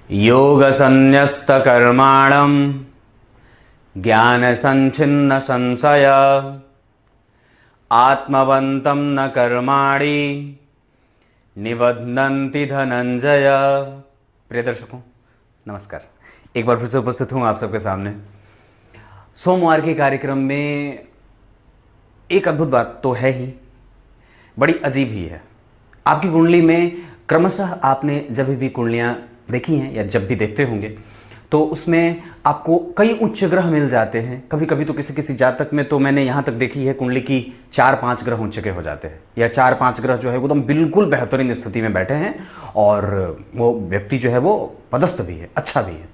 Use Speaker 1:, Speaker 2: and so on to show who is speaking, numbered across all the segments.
Speaker 1: योगसन्न्यस्तकर्माणं ज्ञानसञ्छिन्नसंशय आत्मवन्तं न कर्माणि निबध्नन्ति धनंजय। प्रिय दर्शकों नमस्कार, एक बार फिर से उपस्थित हूँ आप सबके सामने। सोमवार के कार्यक्रम में एक अद्भुत बात तो है ही, बड़ी अजीब ही है। आपकी कुंडली में क्रमशः आपने जब भी कुंडलियाँ देखी हैं या जब भी देखते होंगे तो उसमें आपको कई उच्च ग्रह मिल जाते हैं। कभी कभी तो किसी किसी जातक में तो मैंने यहाँ तक देखी है कुंडली की 4-5 ग्रह उच्च के हो जाते हैं, या 4-5 ग्रह जो है वो एकदम बिल्कुल बेहतरीन स्थिति में बैठे हैं और वो व्यक्ति जो है वो पदस्थ भी है, अच्छा भी है।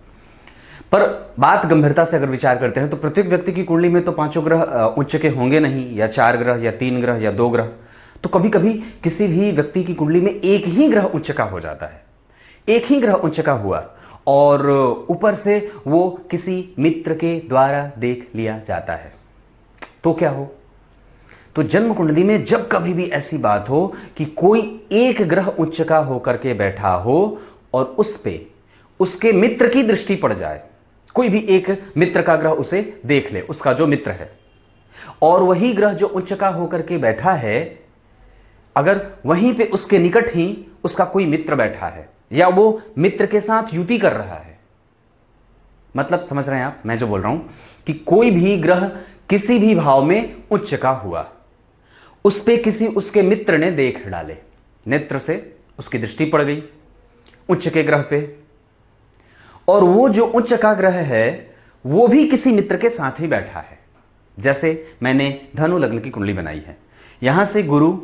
Speaker 1: पर बात गंभीरता से अगर विचार करते हैं तो प्रत्येक व्यक्ति की कुंडली में तो 5 ग्रह उच्च के होंगे नहीं, या 4 ग्रह या 3 ग्रह या 2 ग्रह। तो कभी कभी किसी भी व्यक्ति की कुंडली में एक ही ग्रह उच्च का हो जाता है, एक ही ग्रह उच्च का हुआ और ऊपर से वो किसी मित्र के द्वारा देख लिया जाता है। तो क्या हो? तो जन्म कुंडली में जब कभी भी ऐसी बात हो कि कोई एक ग्रह उच्च का होकर के बैठा हो और उस पे उसके मित्र की दृष्टि पड़ जाए, कोई भी एक मित्र का ग्रह उसे देख ले, उसका जो मित्र है, और वही ग्रह जो उच्च का होकर के बैठा है, अगर वहीं पे उसके निकट ही उसका कोई मित्र बैठा है या वो मित्र के साथ युति कर रहा है, मतलब समझ रहे हैं आप मैं जो बोल रहा हूं कि कोई भी ग्रह किसी भी भाव में उच्च का हुआ, उस पे किसी उसके मित्र ने देख डाले, नेत्र से उसकी दृष्टि पड़ गई उच्च के ग्रह पे, और वो जो उच्च का ग्रह है वो भी किसी मित्र के साथ ही बैठा है। जैसे मैंने धनु लग्न की कुंडली बनाई है, यहां से गुरु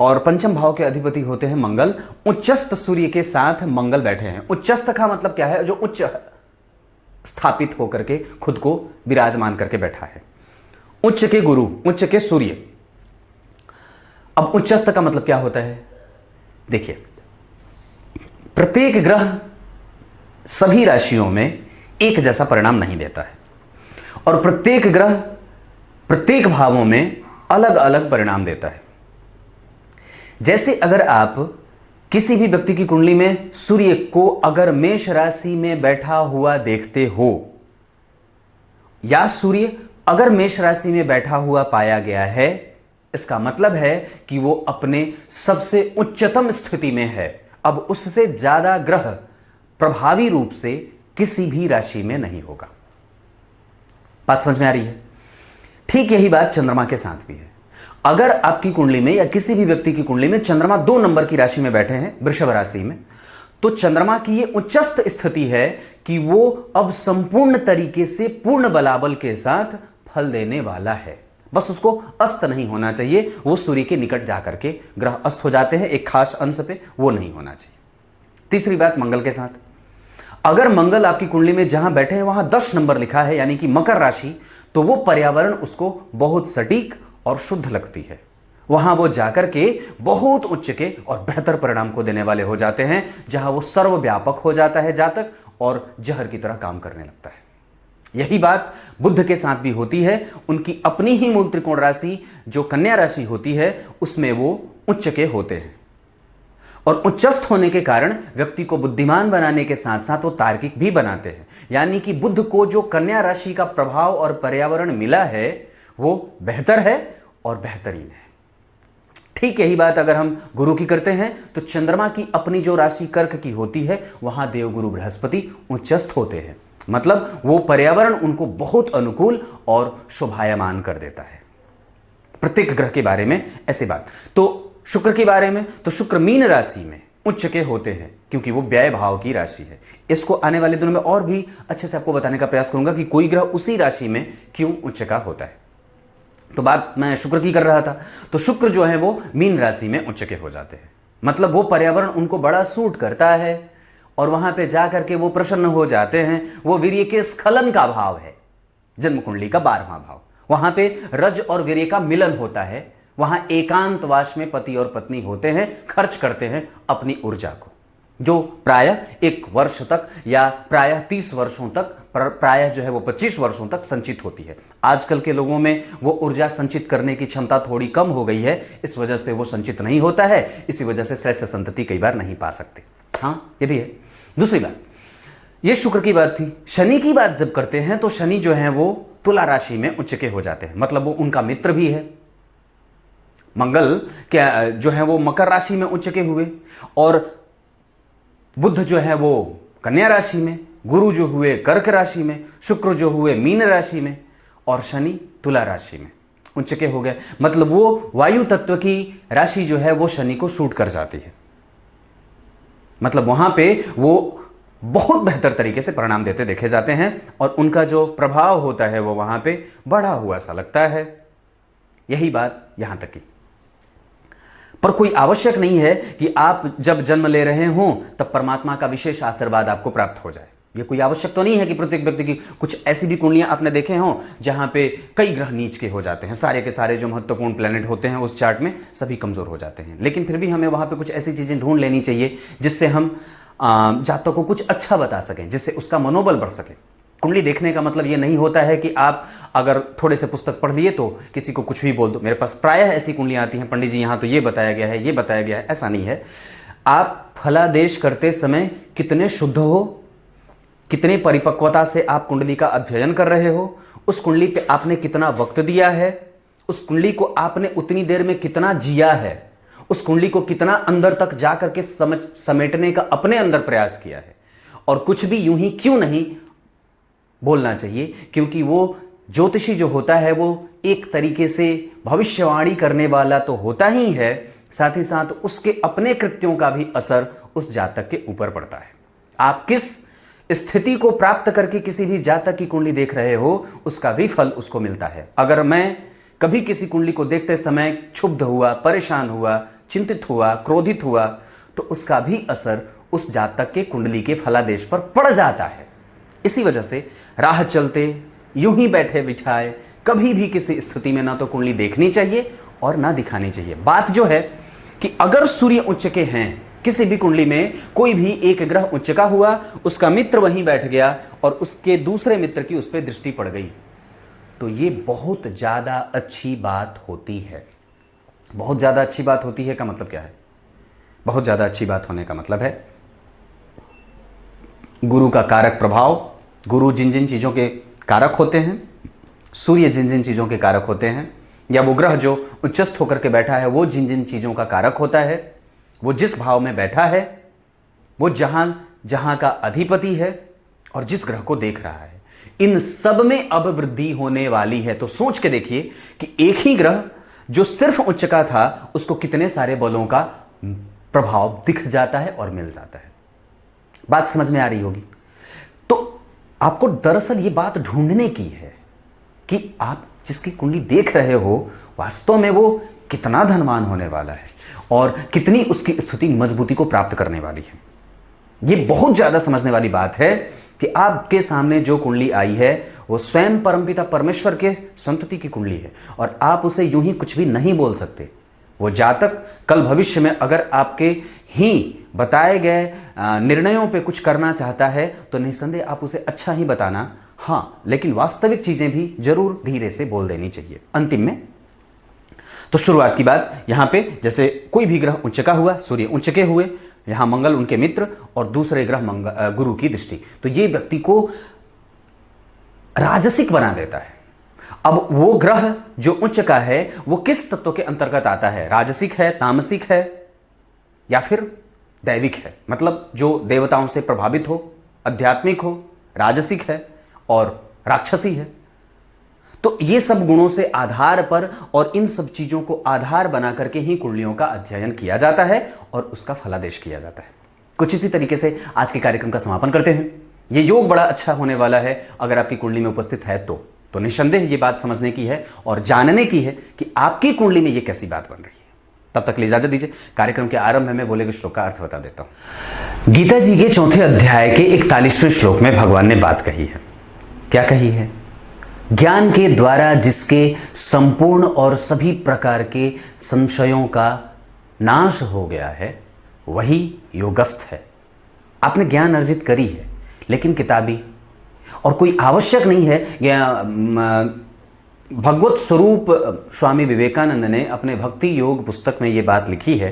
Speaker 1: और पंचम भाव के अधिपति होते हैं मंगल, उच्चस्थ सूर्य के साथ मंगल बैठे हैं। उच्चस्थ का मतलब क्या है? जो उच्च स्थापित होकर के खुद को विराजमान करके बैठा है। उच्च के गुरु, उच्च के सूर्य। अब उच्चस्थ का मतलब क्या होता है? देखिए, प्रत्येक ग्रह सभी राशियों में एक जैसा परिणाम नहीं देता है और प्रत्येक ग्रह प्रत्येक भावों में अलग अलग परिणाम देता है। जैसे अगर आप किसी भी व्यक्ति की कुंडली में सूर्य को अगर मेष राशि में बैठा हुआ देखते हो, या सूर्य अगर मेष राशि में बैठा हुआ पाया गया है, इसका मतलब है कि वो अपने सबसे उच्चतम स्थिति में है। अब उससे ज्यादा ग्रह प्रभावी रूप से किसी भी राशि में नहीं होगा। बात समझ में आ रही है? ठीक यही बात चंद्रमा के साथ भी है। अगर आपकी कुंडली में या किसी भी व्यक्ति की कुंडली में चंद्रमा 2 नंबर की राशि में बैठे हैं, वृषभ राशि में, तो चंद्रमा की यह उच्चस्थ स्थिति है कि वो अब संपूर्ण तरीके से पूर्ण बलाबल के साथ फल देने वाला है। बस उसको अस्त नहीं होना चाहिए, वो सूर्य के निकट जाकर के ग्रह अस्त हो जाते हैं एक खास अंश पे, वो नहीं होना चाहिए। तीसरी बात मंगल के साथ, अगर मंगल आपकी कुंडली में जहां बैठे हैं वहां 10 नंबर लिखा है, यानी कि मकर राशि, तो वो पर्यावरण उसको बहुत सटीक और शुद्ध लगती है। वहां वो जाकर के बहुत उच्च के और बेहतर परिणाम को देने वाले हो जाते हैं, जहां वो सर्वव्यापक हो जाता है जातक और जहर की तरह काम करने लगता है। यही बात बुध के साथ भी होती है। उनकी अपनी ही मूल त्रिकोण राशि जो कन्या राशि होती है उसमें वो उच्च के होते हैं, और उच्चस्थ होने के कारण व्यक्ति को बुद्धिमान बनाने के साथ साथ वो तार्किक भी बनाते हैं। यानी कि बुध को जो कन्या राशि का प्रभाव और पर्यावरण मिला है वो बेहतर है और बेहतरीन है। ठीक यही बात अगर हम गुरु की करते हैं तो चंद्रमा की अपनी जो राशि कर्क की होती है वहां देवगुरु बृहस्पति उच्चस्थ होते हैं, मतलब वो पर्यावरण उनको बहुत अनुकूल और शोभायमान कर देता है। प्रत्येक ग्रह के बारे में ऐसी बात। तो शुक्र के बारे में, तो शुक्र मीन राशि में उच्च के होते हैं क्योंकि वो व्यय भाव की राशि है। इसको आने वाले दिनों में और भी अच्छे से आपको बताने का प्रयास करूंगा कि कोई ग्रह उसी राशि में क्यों उच्च का होता है। तो बात मैं शुक्र की कर रहा था, तो शुक्र जो है वो मीन राशि में उच्च के हो जाते हैं, मतलब वो पर्यावरण उनको बड़ा सूट करता है और वहां पे जाकर के वो प्रसन्न हो जाते हैं। वो वीर्य के स्खलन का भाव है, जन्म कुंडली का 12वां भाव, वहां पे रज और वीर्य का मिलन होता है। वहां एकांतवास में पति और पत्नी होते हैं, खर्च करते हैं अपनी ऊर्जा को, जो प्रायः 1 वर्ष तक या प्रायः 30 वर्षों तक, प्रायः जो है वो 25 वर्षों तक संचित होती है। आजकल के लोगों में वो ऊर्जा संचित करने की क्षमता थोड़ी कम हो गई है, इस वजह से वो संचित नहीं होता है, इसी वजह से श्रेष्ठ संतति कई बार नहीं पा सकते। हाँ, ये भी है। दूसरी बात, ये शुक्र की बात थी। शनि की बात जब करते हैं तो शनि जो है वो तुला राशि में उच्च के हो जाते हैं, मतलब वो उनका मित्र भी है। मंगल क्या जो है वो मकर राशि में उच्च के हुए, और बुध जो है वो कन्या राशि में, गुरु जो हुए कर्क राशि में, शुक्र जो हुए मीन राशि में, और शनि तुला राशि में उच्च के हो गए। मतलब वो वायु तत्व की राशि जो है वो शनि को सूट कर जाती है, मतलब वहां पे वो बहुत बेहतर तरीके से परिणाम देते देखे जाते हैं, और उनका जो प्रभाव होता है वो वहां पे बढ़ा हुआ सा लगता है। यही बात यहां तक की। पर कोई आवश्यक नहीं है कि आप जब जन्म ले रहे हों तब परमात्मा का विशेष आशीर्वाद आपको प्राप्त हो जाए। ये कोई आवश्यक तो नहीं है कि प्रत्येक व्यक्ति की, कुछ ऐसी भी कुंडलियां आपने देखे हों जहां पे कई ग्रह नीच के हो जाते हैं, सारे के सारे जो महत्वपूर्ण प्लैनेट होते हैं उस चार्ट में सभी कमजोर हो जाते हैं, लेकिन फिर भी हमें वहां पे कुछ ऐसी चीजें ढूंढ लेनी चाहिए जिससे हम जातक को कुछ अच्छा बता सकें, जिससे उसका मनोबल बढ़ सके। कुंडली देखने का मतलब ये नहीं होता है कि आप अगर थोड़े से पुस्तक पढ़ लिए तो किसी को कुछ भी बोल दो। मेरे पास प्रायः ऐसी कुंडलियां आती हैं, पंडित जी यहाँ तो ये बताया गया है, ये बताया गया है, ऐसा नहीं है। आप फलादेश करते समय कितने शुद्ध हो, कितने परिपक्वता से आप कुंडली का अध्ययन कर रहे हो, उस कुंडली पे आपने कितना वक्त दिया है, उस कुंडली को आपने उतनी देर में कितना जिया है, उस कुंडली को कितना अंदर तक जाकर के समेटने का अपने अंदर प्रयास किया है। और कुछ भी यूं ही क्यों नहीं बोलना चाहिए, क्योंकि वो ज्योतिषी जो होता है वो एक तरीके से भविष्यवाणी करने वाला तो होता ही है, साथ ही साथ उसके अपने कृत्यों का भी असर उस जातक के ऊपर पड़ता है। आप किस स्थिति को प्राप्त करके किसी भी जातक की कुंडली देख रहे हो, उसका विफल उसको मिलता है। अगर मैं कभी किसी कुंडली को देखते समय क्षुब्ध हुआ, परेशान हुआ, चिंतित हुआ, क्रोधित हुआ, तो उसका भी असर उस जातक के कुंडली के फलादेश पर पड़ जाता है। इसी वजह से राह चलते यूं ही बैठे बिठाए कभी भी किसी स्थिति में ना तो कुंडली देखनी चाहिए और ना दिखानी चाहिए। बात जो है कि अगर सूर्य उच्च के हैं किसी भी कुंडली में, कोई भी एक ग्रह उच्च का हुआ, उसका मित्र वहीं बैठ गया और उसके दूसरे मित्र की उस पर दृष्टि पड़ गई, तो ये बहुत ज्यादा अच्छी बात होती है। बहुत ज्यादा अच्छी बात होती है का मतलब क्या है? बहुत ज्यादा अच्छी बात होने का मतलब है गुरु का कारक प्रभाव। गुरु जिन जिन चीजों के कारक होते हैं, सूर्य जिन जिन चीजों के कारक होते हैं, या वो ग्रह जो उच्चस्थ होकर के बैठा है वो जिन जिन चीजों का कारक होता है, वो जिस भाव में बैठा है, वो जहां जहां का अधिपति है और जिस ग्रह को देख रहा है, इन सब में अब वृद्धि होने वाली है। तो सोच के देखिए कि एक ही ग्रह जो सिर्फ उच्च का था, उसको कितने सारे बलों का प्रभाव दिख जाता है और मिल जाता है। बात समझ में आ रही होगी। तो आपको दरअसल ये बात ढूंढने की है कि आप जिसकी कुंडली देख रहे हो वास्तव में वो कितना धनवान होने वाला है और कितनी उसकी स्थिति मजबूती को प्राप्त करने वाली है। ये बहुत ज्यादा समझने वाली बात है कि आपके सामने जो कुंडली आई है वो स्वयं परमपिता परमेश्वर के संतति की कुंडली है और आप उसे यूं ही कुछ भी नहीं बोल सकते। वो जातक कल भविष्य में अगर आपके ही बताए गए निर्णयों पे कुछ करना चाहता है तो निस्संदेह आप उसे अच्छा ही बताना, हाँ, लेकिन वास्तविक चीजें भी जरूर धीरे से बोल देनी चाहिए। अंतिम में तो शुरुआत की बात यहां पे, जैसे कोई भी ग्रह उच्च का हुआ, सूर्य उच्च के हुए, यहां मंगल उनके मित्र और दूसरे ग्रह गुरु की दृष्टि, तो ये व्यक्ति को राजसिक बना देता है। अब वो ग्रह जो उच्च का है वो किस तत्व के अंतर्गत आता है? राजसिक है, तामसिक है या फिर दैविक है? मतलब जो देवताओं से प्रभावित हो, आध्यात्मिक हो, राजसिक है और राक्षसी है। तो ये सब गुणों से आधार पर और इन सब चीजों को आधार बना करके ही कुंडलियों का अध्ययन किया जाता है और उसका फलादेश किया जाता है। कुछ इसी तरीके से आज के कार्यक्रम का समापन करते हैं। ये योग बड़ा अच्छा होने वाला है अगर आपकी कुंडली में उपस्थित है तो निस्संदेह ये बात समझने की है और जानने की है कि आपकी कुंडली में ये कैसी बात बन रही है। तब तक लिए इजाजत दीजिए। कार्यक्रम के आरंभ में मैं बोले हुए श्लोक का अर्थ बता देता हूं। गीता जी के 4थे अध्याय के 41वें श्लोक में भगवान ने बात कही है। क्या कही है? ज्ञान के द्वारा जिसके संपूर्ण और सभी प्रकार के संशयों का नाश हो गया है वही योगस्थ है। आपने ज्ञान अर्जित करी है लेकिन किताबी और कोई आवश्यक नहीं है। भगवत स्वरूप स्वामी विवेकानंद ने अपने भक्ति योग पुस्तक में यह बात लिखी है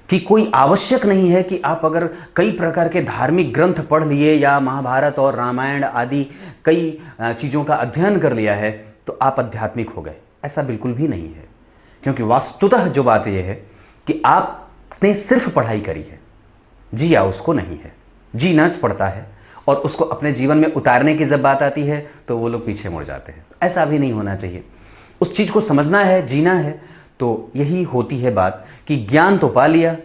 Speaker 1: कि कोई आवश्यक नहीं है कि आप अगर कई प्रकार के धार्मिक ग्रंथ पढ़ लिए या महाभारत और रामायण आदि कई चीज़ों का अध्ययन कर लिया है तो आप आध्यात्मिक हो गए। ऐसा बिल्कुल भी नहीं है, क्योंकि वास्तुतः जो बात यह है कि आपने सिर्फ पढ़ाई करी है, जिया उसको नहीं है। जीना पड़ता है और उसको अपने जीवन में उतारने की जब बात आती है तो वो लोग पीछे मुड़ जाते हैं। ऐसा भी नहीं होना चाहिए। उस चीज़ को समझना है, जीना है। तो यही होती है बात कि ज्ञान तो पा लिया,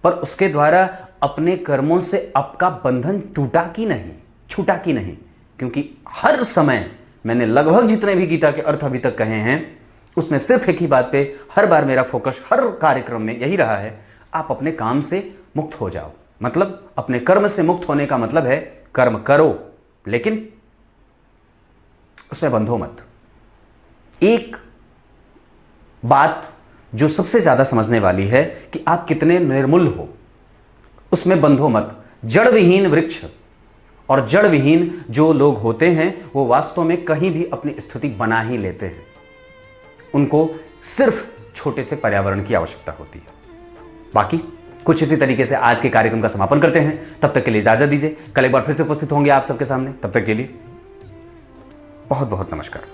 Speaker 1: पर उसके द्वारा अपने कर्मों से आपका बंधन टूटा कि नहीं, छूटा कि नहीं। क्योंकि हर समय मैंने लगभग जितने भी गीता के अर्थ अभी तक कहे हैं उसमें सिर्फ एक ही बात पे हर बार मेरा फोकस हर कार्यक्रम में यही रहा है, आप अपने काम से मुक्त हो जाओ। मतलब अपने कर्म से मुक्त होने का मतलब है कर्म करो लेकिन उसमें बंधो मत। एक बात जो सबसे ज्यादा समझने वाली है कि आप कितने निर्मूल हो, उसमें बंधो मत। जड़ विहीन वृक्ष और जड़ विहीन जो लोग होते हैं वो वास्तव में कहीं भी अपनी स्थिति बना ही लेते हैं। उनको सिर्फ छोटे से पर्यावरण की आवश्यकता होती है। बाकी कुछ इसी तरीके से आज के कार्यक्रम का समापन करते हैं। तब तक के लिए इजाजत दीजिए। कल एक बार फिर से उपस्थित होंगे आप सबके सामने। तब तक के लिए बहुत बहुत नमस्कार।